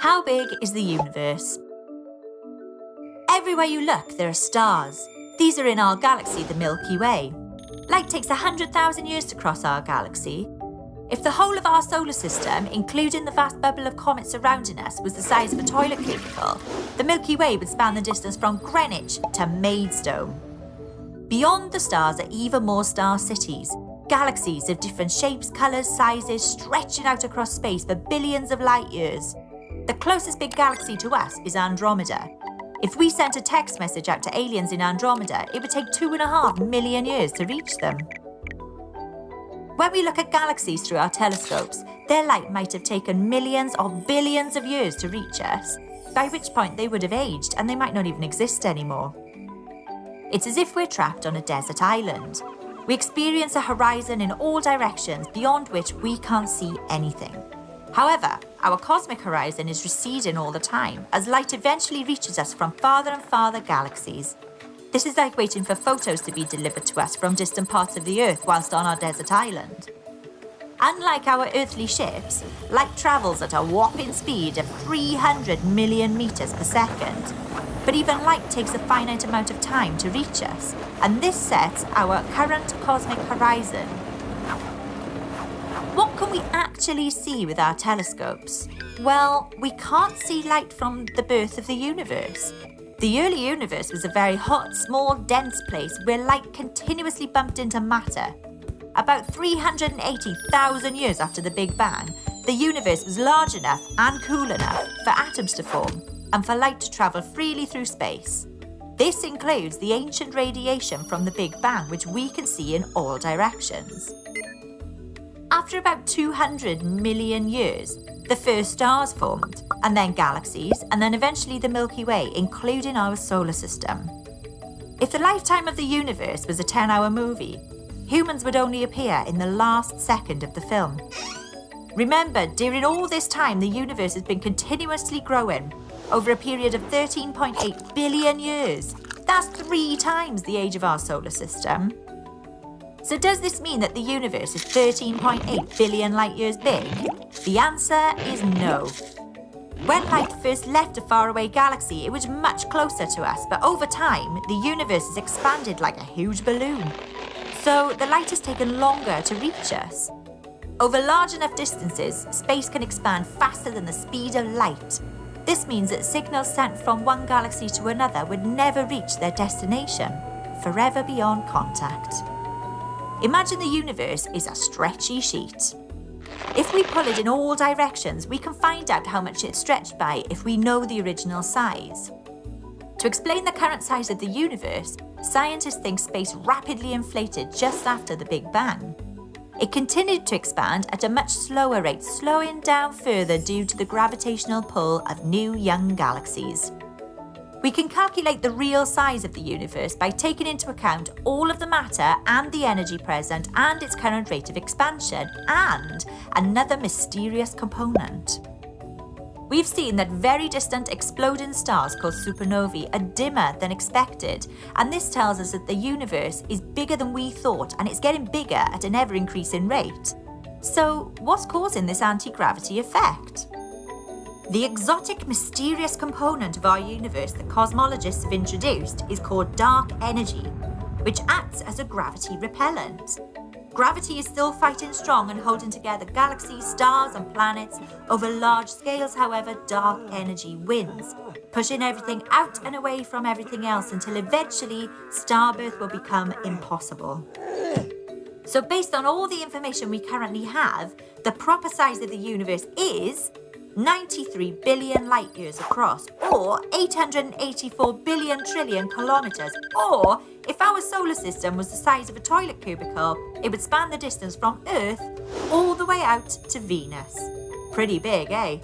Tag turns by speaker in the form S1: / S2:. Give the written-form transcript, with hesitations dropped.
S1: How big is the universe? Everywhere you look, there are stars. These are in our galaxy, the Milky Way. Light takes 100,000 years to cross our galaxy. If the whole of our solar system, including the vast bubble of comets surrounding us, was the size of a toilet cubicle, the Milky Way would span the distance from Greenwich to Maidstone. Beyond the stars are even more star cities, galaxies of different shapes, colours, sizes, stretching out across space for billions of light years. The closest big galaxy to us is Andromeda. If we sent a text message out to aliens in Andromeda, it would take 2.5 million years to reach them. When we look at galaxies through our telescopes, their light might have taken millions or billions of years to reach us, by which point they would have aged and they might not even exist anymore. It's as if we're trapped on a desert island. We experience a horizon in all directions beyond which we can't see anything. However, our cosmic horizon is receding all the time as light eventually reaches us from farther and farther galaxies. This is like waiting for photos to be delivered to us from distant parts of the Earth whilst on our desert island. Unlike our earthly ships, light travels at a whopping speed of 300 million metres per second. But even light takes a finite amount of time to reach us, and this sets our current cosmic horizon. What can we actually see with our telescopes? Well, we can't see light from the birth of the universe. The early universe was a very hot, small, dense place where light continuously bumped into matter. About 380,000 years after the Big Bang, the universe was large enough and cool enough for atoms to form and for light to travel freely through space. This includes the ancient radiation from the Big Bang, which we can see in all directions. After about 200 million years, the first stars formed, and then galaxies, and then eventually the Milky Way, including our solar system. If the lifetime of the universe was a 10-hour movie, humans would only appear in the last second of the film. Remember, during all this time, the universe has been continuously growing over a period of 13.8 billion years. That's 3 times the age of our solar system. So does this mean that the universe is 13.8 billion light years big? The answer is no. When light first left a faraway galaxy, it was much closer to us, but over time, the universe has expanded like a huge balloon. So the light has taken longer to reach us. Over large enough distances, space can expand faster than the speed of light. This means that signals sent from one galaxy to another would never reach their destination, forever beyond contact. Imagine the universe is a stretchy sheet. If we pull it in all directions, we can find out how much it's stretched by if we know the original size. To explain the current size of the universe, scientists think space rapidly inflated just after the Big Bang. It continued to expand at a much slower rate, slowing down further due to the gravitational pull of new young galaxies. We can calculate the real size of the universe by taking into account all of the matter and the energy present and its current rate of expansion, and another mysterious component. We've seen that very distant exploding stars called supernovae are dimmer than expected, and this tells us that the universe is bigger than we thought, and it's getting bigger at an ever-increasing rate. So, what's causing this anti-gravity effect? The exotic, mysterious component of our universe that cosmologists have introduced is called dark energy, which acts as a gravity repellent. Gravity is still fighting strong and holding together galaxies, stars, and planets. Over large scales, however, dark energy wins, pushing everything out and away from everything else until eventually starbirth will become impossible. So based on all the information we currently have, the proper size of the universe is 93 billion light years across, or 884 billion trillion kilometres, or if our solar system was the size of a toilet cubicle, it would span the distance from Earth all the way out to Venus. Pretty big, eh?